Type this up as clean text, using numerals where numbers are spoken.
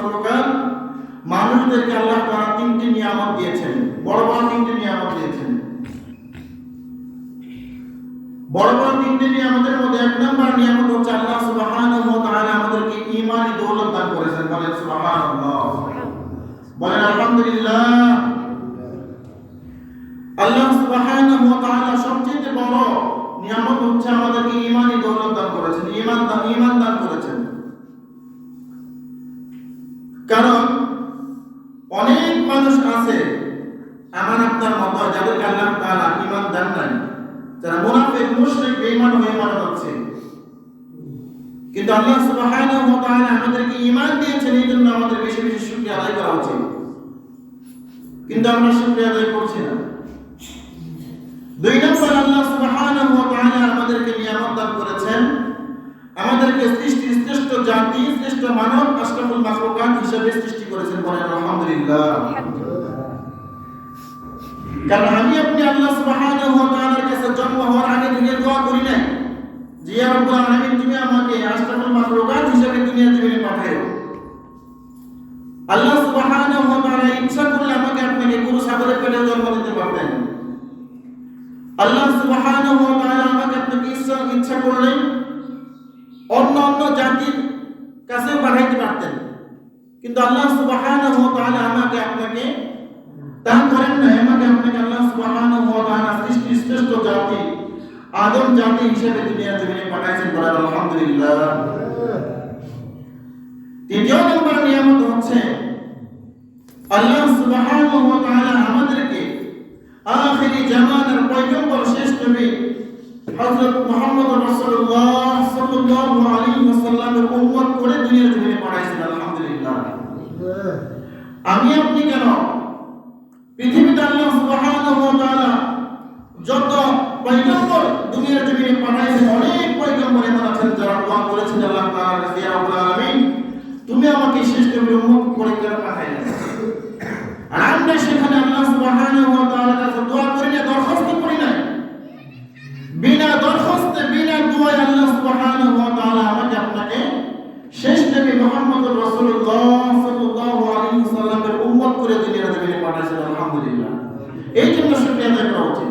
মাখলুকাত মানুষদেরকে আল্লাহ তাআলা তিনটি নিয়ামত দিয়েছেন, বড় বড় তিনটি নিয়ামত দিয়েছেন। বড় বড় তিনটি নিয়ামতের মধ্যে এক নম্বর নিয়ামত হচ্ছে আল্লাহ সুবহানাহু ওয়া তাআলা আমাদেরকে ঈমানি দৌলত দান করেছেন। বলেন সুবহানাল্লাহ, বলেন আলহামদুলিল্লাহ। আল্লাহ সুবহানাহু ওয়া তাআলা সবচেয়ে বড় নিয়ামত হচ্ছে আমাদেরকে ঈমানি দৌলত দান করেছেন, ঈমান দান করেছেন। কারণ অনেক মানুষ আছে আমার আপনার মতো যাদেরকে আল্লাহ তাআলা ঈমান দান নাই, যারা মুনাফিক মুশরিক বেঈমান হয়ে মারা যাচ্ছে। কিন্তু আল্লাহ সুবহানাহু ওয়া তাআলা আমাদেরকে ঈমান দিয়েছেন, এই জন্য আমাদের বেশি বেশি শুকরিয়া আদায় করা উচিত। কিন্তু আমরা শুকরিয়া আদায় করছি না। দুই নম্বর, আল্লাহ সুবহানাহু ওয়া তাআলা আমাদেরকে নিয়ামত দান করেছেন, আমাদেরকে সৃষ্টির শ্রেষ্ঠ জাতি, শ্রেষ্ঠ মানব, আশরাফুল মাখলুকাত হিসেবে সৃষ্টি করেছেন। বলেন আলহামদুলিল্লাহ। কারণ আমি আপনি আল্লাহ সুবহানাহু ওয়া তাআলার কাছে জন্ম হওয়ার আগে থেকে দোয়া করি নাই যে ইয়া রাব্বুল আলামিন তুমি আমাকে আশরাফুল মাখলুকাত হিসেবে দুনিয়া জমিনে পাঠাও। আল্লাহ সুবহানাহু ওয়া তাআলা ইচ্ছা করলে আমাকে আপনাকে গরু ছাগলের পেটে জন্ম দিতে পারতেন। আল্লাহ সুবহানাহু ওয়া তাআলা আমাকে আপনাকে ইচ্ছা করলে অন্য জাতির কাছে পাঠাইতে পারতেন। কিন্তু আল্লাহ সুবহানাহু ওয়া তাআলা আমাকে আপনাকে তা করেন না। আমাকে আপনাকে আল্লাহ সুবহানাহু ওয়া তাআলা সৃষ্টির শ্রেষ্ঠ জাতি আদম জাতি হিসেবে দুনিয়া জমিনে পাঠাইছেন। বলেন আলহামদুলিল্লাহ। তৃতীয় নম্বর নিয়ামত হচ্ছে আল্লাহ সুবহানাহু ওয়া তাআলা আমাদেরকে আখিরি জামানার পয়গম্বর শেষ নবী হযরত মুহাম্মদ রাসূলুল্লাহ সাল্লাল্লাহু আলাইহি ওয়াসাল্লামের উম্মত করে দুনিয়া জমিনে পাঠাইছেন। আলহামদুলিল্লাহ। আমি আপনি কেন পৃথিবীতে আল্লাহ সুবহানাহু ওয়া তাআলা যত পয়গম্বর দুনিয়ার জমিনে পাঠাইছেন, অনেক পয়গম্বর এমন আছেন যারা দোয়া করেছেন আল্লাহ তাআলার কাছে, ইয়া রাব্বুল আলামিন তুমি আমাকে শেষ নবীর উম্মত করে কেন পাঠাইলেন? আর আমরা সেখানে আল্লাহ সুবহানাহু ওয়া তাআলার কাছে দোয়া করি না, দরখাস্ত করি না। বিনা দরখাস্তে বিনা দোয়ায় আল্লাহ সুবহানাহু ওয়া তাআলা আমাকে আপনাকে শেষ নবী মুহাম্মদুর রাসূলুল্লাহ সাল্লাল্লাহু আলাইহি ওয়াসাল্লামের উম্মত করে দুনিয়ার জমিনে পাঠাইছেন। আলহামদুলিল্লাহ। এই জন্য শুকরিয়া আদায় করা উচিত।